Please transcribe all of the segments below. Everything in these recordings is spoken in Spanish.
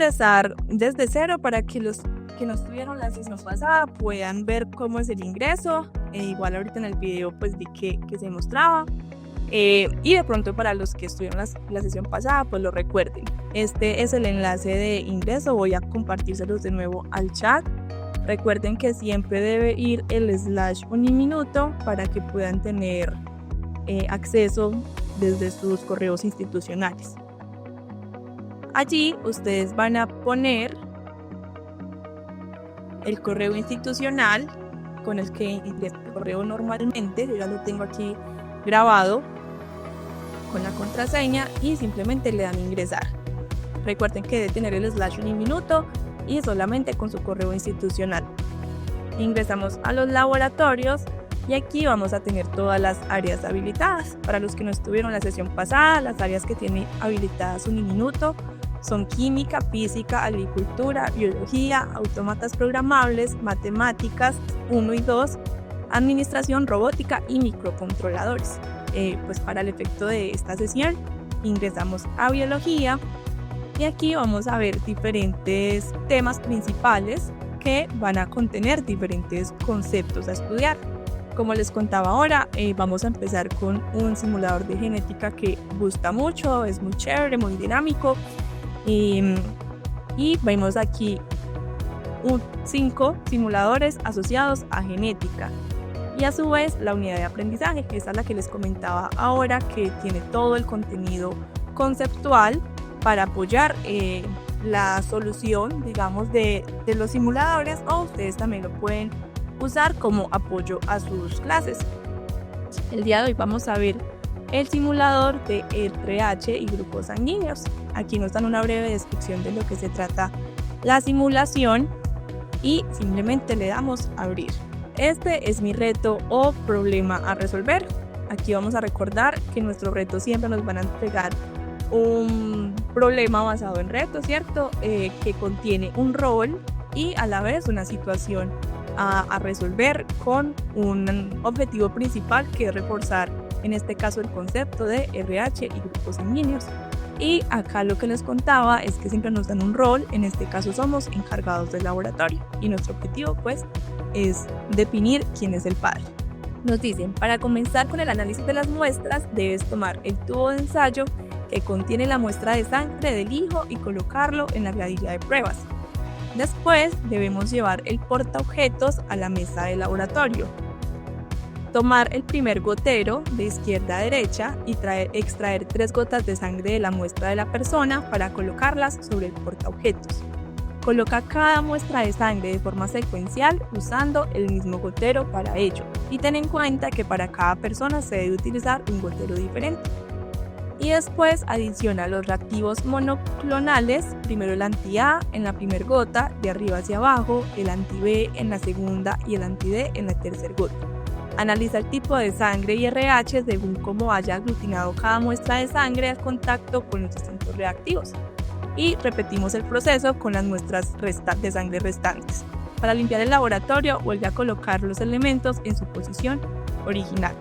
empezar desde cero para que los que no estuvieron la sesión pasada puedan ver cómo es el ingreso. Igual ahorita en el video pues vi que se mostraba. Y de pronto para los que estuvieron la sesión pasada pues lo recuerden. Este es el enlace de ingreso, voy a compartírselos de nuevo al chat. Recuerden que siempre debe ir el /Uniminuto para que puedan tener acceso desde sus correos institucionales. Allí ustedes van a poner el correo institucional con el que ingresan el correo normalmente. Yo ya lo tengo aquí grabado con la contraseña y simplemente le dan ingresar. Recuerden que debe tener el /Uniminuto y solamente con su correo institucional. Ingresamos a los laboratorios y aquí vamos a tener todas las áreas habilitadas. Para los que no estuvieron la sesión pasada, las áreas que tienen habilitadas Uniminuto son química, física, agricultura, biología, autómatas programables, matemáticas 1 y 2, administración, robótica y microcontroladores. Pues para el efecto de esta sesión ingresamos a biología y aquí vamos a ver diferentes temas principales que van a contener diferentes conceptos a estudiar. Como les contaba ahora, vamos a empezar con un simulador de genética que gusta mucho, es muy chévere, muy dinámico. Y vemos aquí 5 simuladores asociados a genética. Y a su vez la unidad de aprendizaje, que es la que les comentaba ahora, que tiene todo el contenido conceptual para apoyar la solución, digamos, de los simuladores, o ustedes también lo pueden usar como apoyo a sus clases. El día de hoy vamos a ver el simulador de RH y grupos sanguíneos. Aquí nos dan una breve descripción de lo que se trata la simulación y simplemente le damos a abrir. Este es mi reto o problema a resolver. Aquí vamos a recordar que nuestros retos siempre nos van a entregar un problema basado en retos, ¿cierto? Que contiene un rol y a la vez una situación a resolver con un objetivo principal, que es reforzar en este caso el concepto de RH y grupos sanguíneos. Y acá lo que les contaba es que siempre nos dan un rol, en este caso somos encargados del laboratorio y nuestro objetivo pues es definir quién es el padre. Nos dicen, para comenzar con el análisis de las muestras debes tomar el tubo de ensayo que contiene la muestra de sangre del hijo y colocarlo en la gradilla de pruebas. Después debemos llevar el portaobjetos a la mesa de laboratorio. Tomar el primer gotero de izquierda a derecha y extraer 3 gotas de sangre de la muestra de la persona para colocarlas sobre el portaobjetos. Coloca cada muestra de sangre de forma secuencial usando el mismo gotero para ello y ten en cuenta que para cada persona se debe utilizar un gotero diferente. Y después adiciona los reactivos monoclonales, primero el anti-A en la primera gota, de arriba hacia abajo, el anti-B en la segunda y el anti-D en la tercera gota. Analiza el tipo de sangre y RH según cómo haya aglutinado cada muestra de sangre al contacto con los distintos reactivos. Y repetimos el proceso con las muestras de sangre restantes. Para limpiar el laboratorio, vuelve a colocar los elementos en su posición original.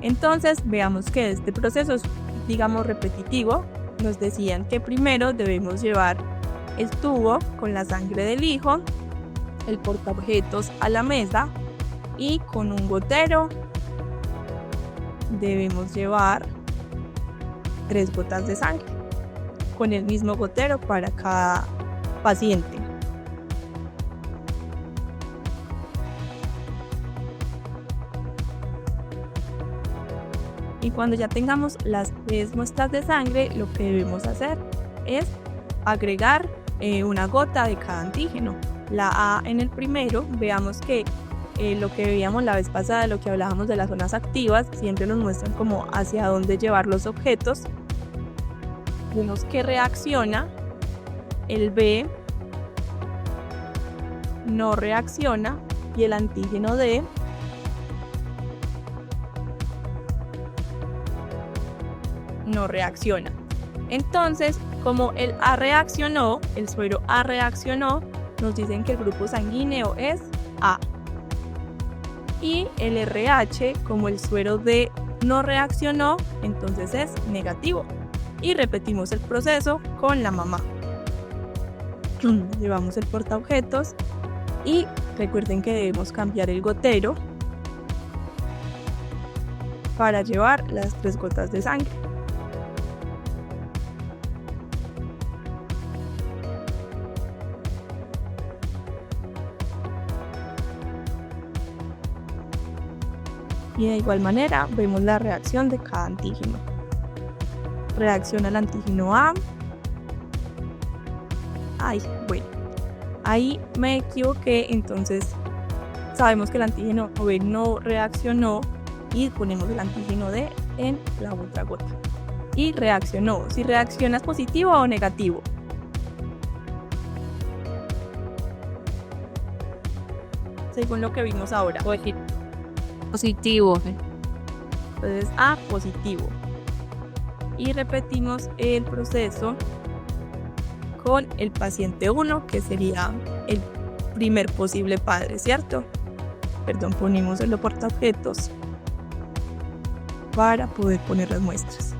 Entonces, veamos que este proceso es, digamos, repetitivo. Nos decían que primero debemos llevar el tubo con la sangre del hijo, el portaobjetos a la mesa, y con un gotero debemos llevar 3 gotas de sangre con el mismo gotero para cada paciente. Y cuando ya tengamos las 3 muestras de sangre, lo que debemos hacer es agregar una gota de cada antígeno. La A en el primero, veamos que lo que veíamos la vez pasada, lo que hablábamos de las zonas activas, siempre nos muestran como hacia dónde llevar los objetos. Vemos que reacciona, el B no reacciona y el antígeno D no reacciona. Entonces, como el A reaccionó, el suero A reaccionó, nos dicen que el grupo sanguíneo es A. Y el RH, como el suero D no reaccionó, entonces es negativo. Y repetimos el proceso con la mamá. llevamos el portaobjetos y recuerden que debemos cambiar el gotero para llevar las 3 gotas de sangre. Y de igual manera vemos la reacción de cada antígeno. Reacciona el antígeno A. Ahí me equivoqué, entonces sabemos que el antígeno B no reaccionó y ponemos el antígeno D en la otra gota. Y reaccionó. Si reacciona es positivo o negativo. Según lo que vimos ahora. Positivo. Entonces A positivo. Y repetimos el proceso con el paciente 1, que sería el primer posible padre, ¿cierto? Ponemos el portaobjetos para poder poner las muestras.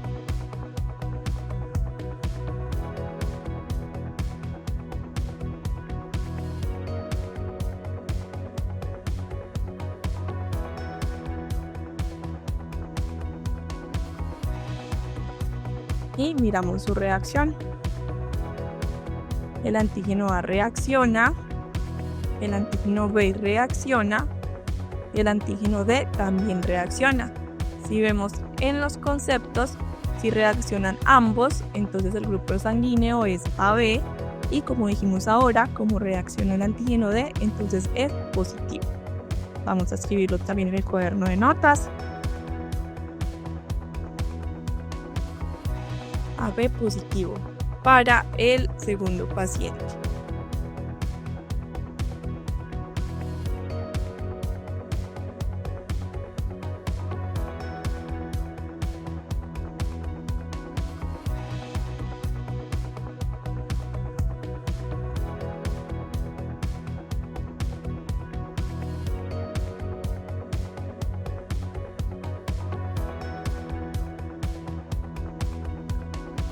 Y miramos su reacción. El antígeno A reacciona, el antígeno B reacciona y el antígeno D también reacciona. Si vemos en los conceptos, si reaccionan ambos, entonces el grupo sanguíneo es AB y como dijimos ahora, como reacciona el antígeno D, entonces es positivo. Vamos a escribirlo también en el cuaderno de notas. AB positivo para el segundo paciente.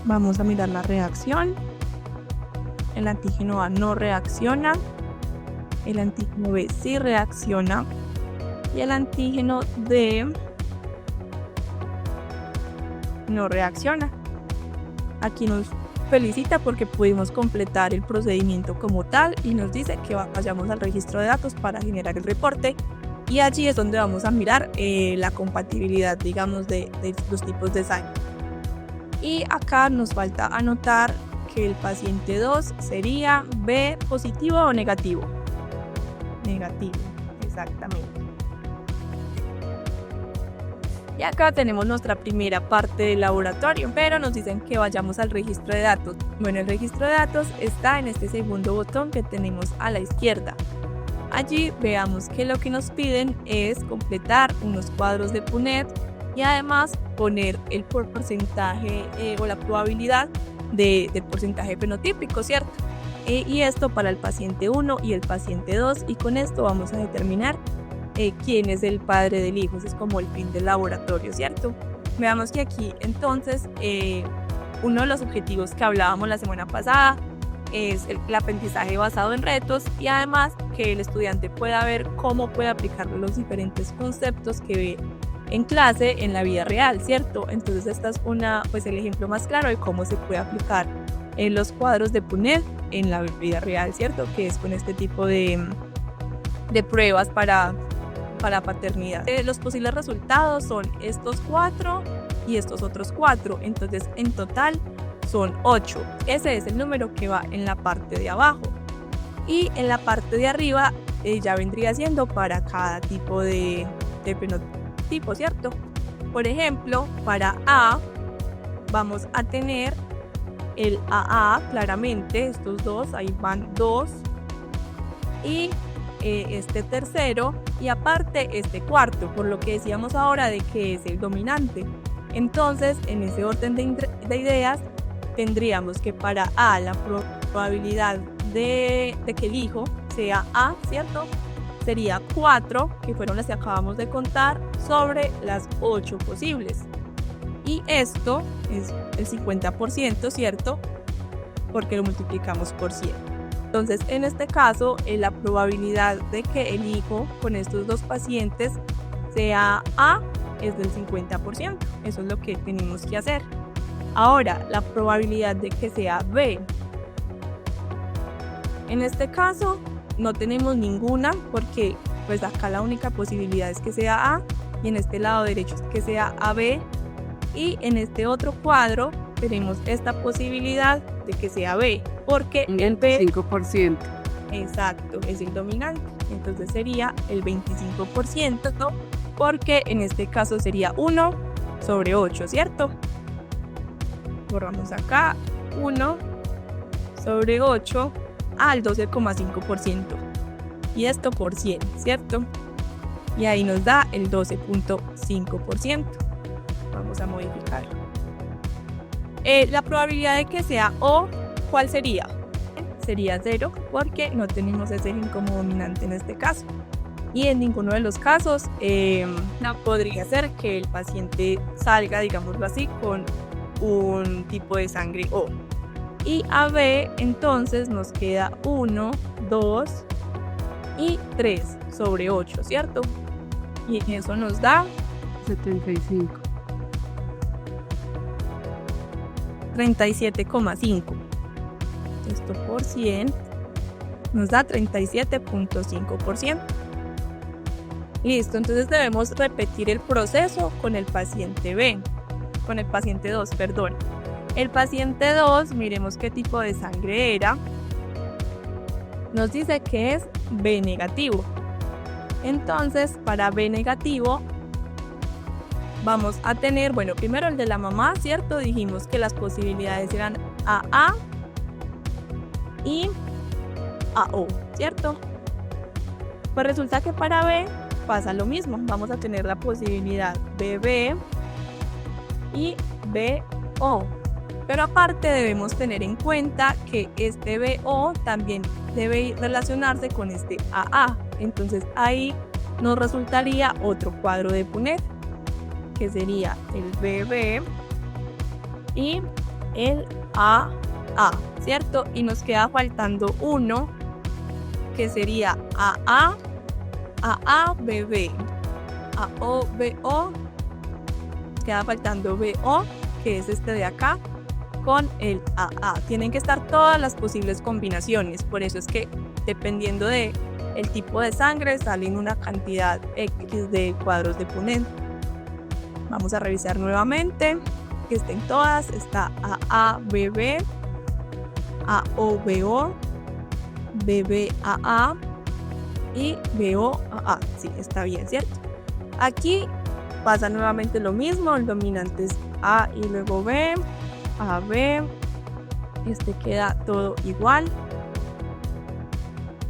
Vamos a mirar la reacción. El antígeno A no reacciona, el antígeno B sí reacciona y el antígeno D no reacciona. Aquí nos felicita porque pudimos completar el procedimiento como tal y nos dice que vayamos al registro de datos para generar el reporte, y allí es donde vamos a mirar la compatibilidad, digamos, de los tipos de sangre. Y acá nos falta anotar que el paciente 2 sería B positivo o negativo. Negativo, exactamente. Y acá tenemos nuestra primera parte del laboratorio, pero nos dicen que vayamos al registro de datos. Bueno, el registro de datos está en este segundo botón que tenemos a la izquierda. Allí veamos que lo que nos piden es completar unos cuadros de Punnett y además poner el porcentaje o la probabilidad del porcentaje fenotípico, ¿cierto? Y esto para el paciente 1 y el paciente 2, y con esto vamos a determinar quién es el padre del hijo. Ese es como el fin del laboratorio, ¿cierto? Veamos que aquí entonces uno de los objetivos que hablábamos la semana pasada es el aprendizaje basado en retos, y además que el estudiante pueda ver cómo puede aplicar los diferentes conceptos que ve en clase en la vida real, ¿cierto? Entonces esta es el ejemplo más claro de cómo se puede aplicar en los cuadros de Punnett en la vida real, ¿cierto? Que es con este tipo de pruebas para paternidad. Los posibles resultados son estos 4 y estos otros 4, entonces en total son 8. Ese es el número que va en la parte de abajo, y en la parte de arriba ya vendría siendo para cada tipo de fenotipo, ¿cierto? Por ejemplo, para A vamos a tener el AA claramente, estos dos, ahí van 2, y este tercero, y aparte este cuarto, por lo que decíamos ahora de que es el dominante. Entonces, en ese orden de ideas, tendríamos que para A la probabilidad de que el hijo sea A, ¿cierto? Sería 4, que fueron las que acabamos de contar, sobre las 8 posibles. Y esto es el 50%, ¿cierto? Porque lo multiplicamos por 100. Entonces, en este caso, la probabilidad de que el hijo con estos dos pacientes sea A es del 50%. Eso es lo que tenemos que hacer. Ahora, la probabilidad de que sea B. En este caso, no tenemos ninguna porque pues acá la única posibilidad es que sea A y en este lado derecho es que sea AB y en este otro cuadro tenemos esta posibilidad de que sea B porque el B 5%. exacto es el dominante, entonces sería el 25% porque en este caso sería 1 sobre 8, ¿cierto? Borramos acá 1 sobre 8 al 12,5% y esto por 100, ¿cierto? Y ahí nos da el 12,5%. Vamos a modificarlo. La probabilidad de que sea O, ¿cuál sería? Sería 0 porque no tenemos ese gen como dominante en este caso. Y en ninguno de los casos no podría ser que el paciente salga, digámoslo así, con un tipo de sangre O. Y AB entonces nos queda 1, 2 y 3 sobre 8, ¿cierto? Y eso nos da 75. 37,5. Esto por 100 nos da 37,5%. Listo, entonces debemos repetir el proceso con el paciente B, con el paciente 2, perdón. El paciente 2, miremos qué tipo de sangre era. Nos dice que es B negativo. Entonces, para B negativo, vamos a tener, bueno, primero el de la mamá, ¿cierto? Dijimos que las posibilidades eran AA y AO, ¿cierto? Pues resulta que para B pasa lo mismo. Vamos a tener la posibilidad BB y BO. Pero aparte debemos tener en cuenta que este BO también debe relacionarse con este AA. Entonces ahí nos resultaría otro cuadro de Punnett, que sería el BB y el AA, ¿cierto? Y nos queda faltando uno, que sería AA, AABB, AOBO, queda faltando BO, que es este de acá, con el AA. Tienen que estar todas las posibles combinaciones, por eso es que dependiendo de el tipo de sangre salen una cantidad X de cuadros de Punnett. Vamos a revisar nuevamente que estén todas. Está AABB, AOBO, BBAA y BOAA. Sí, está bien, ¿cierto? Aquí pasa nuevamente lo mismo. El dominante es A y luego B, AB. Este queda todo igual.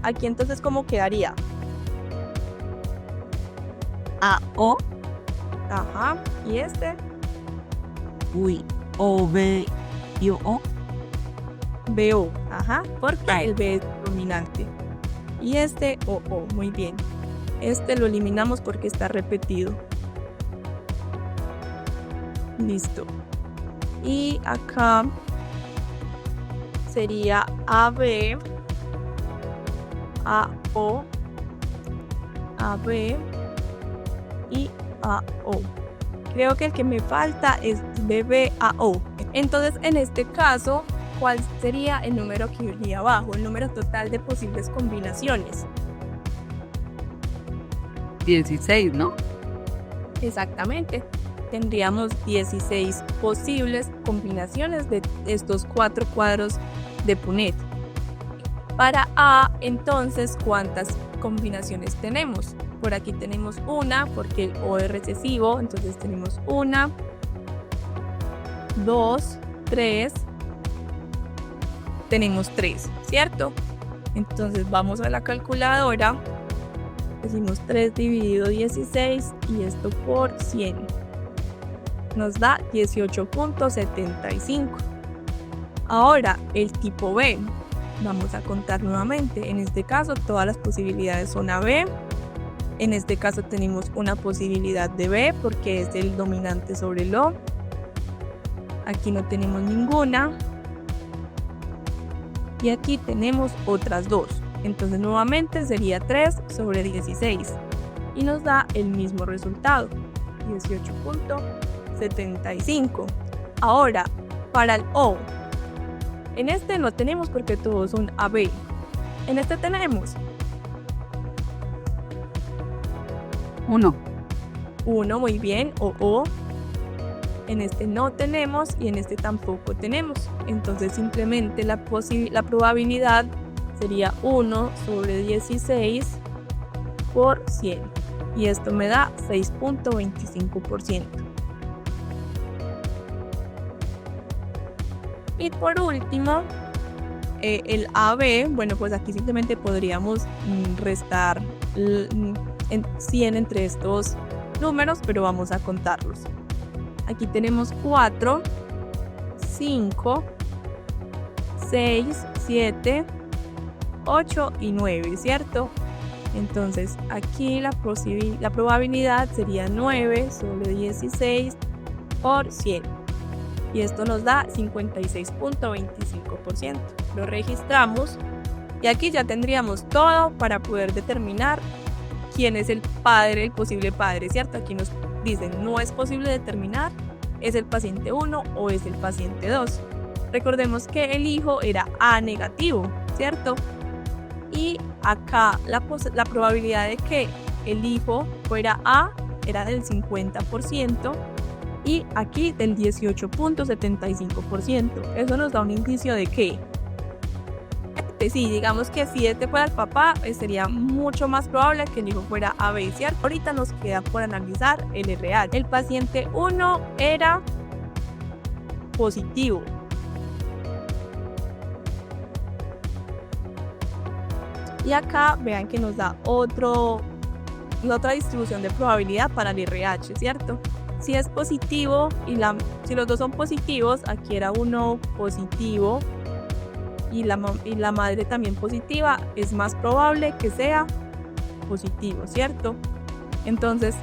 Aquí entonces, ¿cómo quedaría? AO. Ajá. ¿Y este? Uy. OB y O. BO. Ajá. Porque Right. el B es dominante. Y este OO. Muy bien. Este lo eliminamos porque está repetido. Listo. Y acá sería AB, AO, AB y AO. Creo que el que me falta es BBAO. Entonces, en este caso, ¿cuál sería el número que iría abajo? El número total de posibles combinaciones. 16, ¿no? Exactamente. Tendríamos 16 posibles combinaciones de estos 4 cuadros de Punnett. Para A, entonces, ¿cuántas combinaciones tenemos? Por aquí tenemos una, porque el O es recesivo, entonces tenemos 1, 2, 3, tenemos 3, ¿cierto? Entonces vamos a la calculadora, decimos 3 dividido 16 y esto por 100. Nos da 18,75. Ahora, el tipo B. Vamos a contar nuevamente. En este caso, todas las posibilidades son AB. En este caso, tenemos una posibilidad de B porque es el dominante sobre el O. Aquí no tenemos ninguna. y aquí tenemos otras 2. Entonces nuevamente sería 3 sobre 16 y nos da el mismo resultado, 18.75. Ahora, para el O, en este no tenemos porque todos son AB. En este tenemos 1. 1, muy bien, o. En este no tenemos y en este tampoco tenemos. Entonces simplemente la probabilidad sería 1 sobre 16 por 100. Y esto me da 6.25%. Y por último, el AB, bueno, pues aquí simplemente podríamos restar 100 entre estos números, pero vamos a contarlos. Aquí tenemos 4, 5, 6, 7, 8 y 9, ¿cierto? Entonces aquí la probabilidad sería 9 sobre 16 por 100. Y esto nos da 56.25%. Lo registramos y aquí ya tendríamos todo para poder determinar quién es el padre, el posible padre, ¿cierto? Aquí nos dicen, no es posible determinar, es el paciente 1 o es el paciente 2. Recordemos que el hijo era A negativo, ¿cierto? Y acá la probabilidad de que el hijo fuera A era del 50% y aquí del 18.75%. Eso nos da un indicio de que sí, digamos que si este fuera el papá, sería mucho más probable que el hijo fuera AB, ¿cierto? Ahorita nos queda por analizar el RH. El paciente 1 era positivo. Y acá vean que nos da otra distribución de probabilidad para el RH, ¿cierto? Si es positivo y si los dos son positivos, aquí era uno positivo y la madre también positiva, es más probable que sea positivo, ¿cierto? Entonces,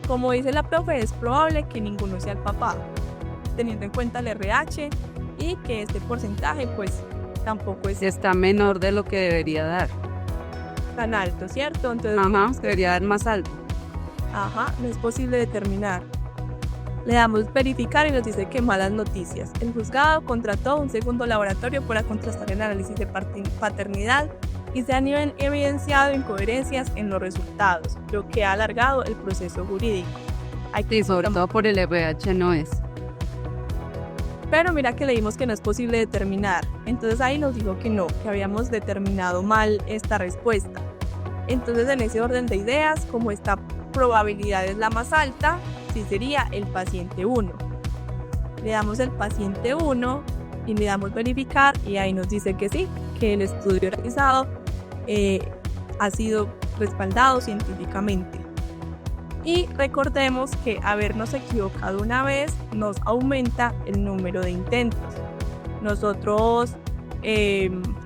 como dice la profe, es probable que ninguno sea el papá, teniendo en cuenta el RH y que este porcentaje pues tampoco está menor de lo que debería dar. Tan alto, ¿cierto? Entonces, debería dar más alto. No es posible determinar. Le damos verificar y nos dice que malas noticias. El juzgado contrató un segundo laboratorio para contrastar el análisis de paternidad y se han evidenciado incoherencias en los resultados, lo que ha alargado el proceso jurídico. Sí, sobre todo por el RH no es. Pero mira que leímos que no es posible determinar. Entonces ahí nos dijo que no, que habíamos determinado mal esta respuesta. Entonces en ese orden de ideas, como esta probabilidad es la más alta, sí sería el paciente 1. Le damos el paciente 1 y le damos verificar y ahí nos dice que sí, que el estudio realizado ha sido respaldado científicamente. Y recordemos que habernos equivocado una vez nos aumenta el número de intentos. Nosotros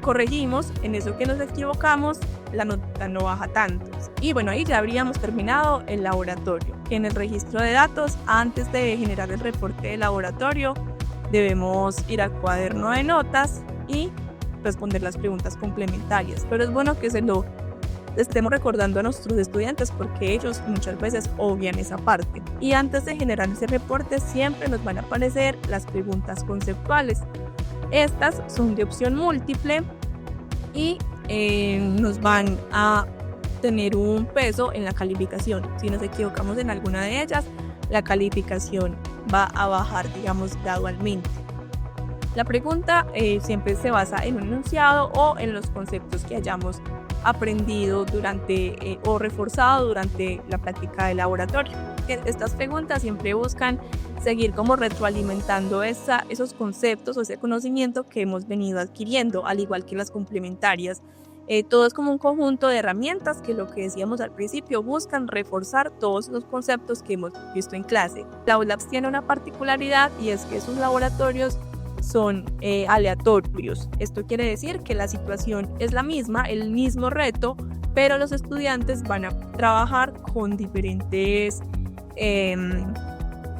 corregimos en eso que nos equivocamos, la nota no baja tanto. Y bueno, ahí ya habríamos terminado el laboratorio. En el registro de datos, antes de generar el reporte de laboratorio, debemos ir al cuaderno de notas y responder las preguntas complementarias. Pero es bueno que se lo estemos recordando a nuestros estudiantes porque ellos muchas veces obvian esa parte. Y antes de generar ese reporte siempre nos van a aparecer las preguntas conceptuales. Estas son de opción múltiple y nos van a tener un peso en la calificación. Si nos equivocamos en alguna de ellas, la calificación va a bajar, digamos, gradualmente. La pregunta siempre se basa en un enunciado o en los conceptos que hayamos aprendido durante o reforzado durante la práctica de laboratorio. Estas preguntas siempre buscan seguir como retroalimentando esos conceptos o ese conocimiento que hemos venido adquiriendo, al igual que las complementarias. Todo es como un conjunto de herramientas que, lo que decíamos al principio, buscan reforzar todos los conceptos que hemos visto en clase. La ULAPS tiene una particularidad y es que sus laboratorios son aleatorios. Esto quiere decir que la situación es la misma, el mismo reto, pero los estudiantes van a trabajar con diferentes, en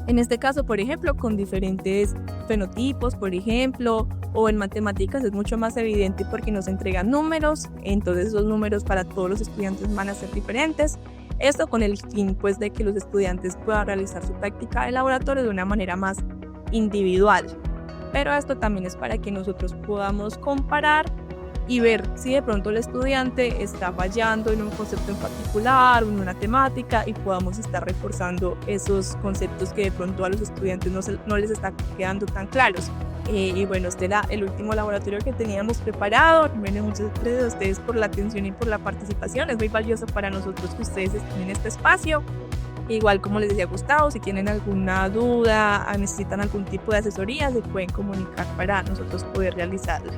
este caso, por ejemplo, con diferentes fenotipos, por ejemplo, o en matemáticas es mucho más evidente porque nos entregan números, entonces esos números para todos los estudiantes van a ser diferentes. Esto con el fin pues de que los estudiantes puedan realizar su práctica de laboratorio de una manera más individual. Pero esto también es para que nosotros podamos comparar y ver si de pronto el estudiante está fallando en un concepto en particular o en una temática y podamos estar reforzando esos conceptos que de pronto a los estudiantes no les está quedando tan claros. Y bueno, este era el último laboratorio que teníamos preparado. Bueno, muchas gracias a ustedes por la atención y por la participación. Es muy valioso para nosotros que ustedes estén en este espacio. Igual como les decía Gustavo, si tienen alguna duda, necesitan algún tipo de asesoría, se pueden comunicar para nosotros poder realizarla.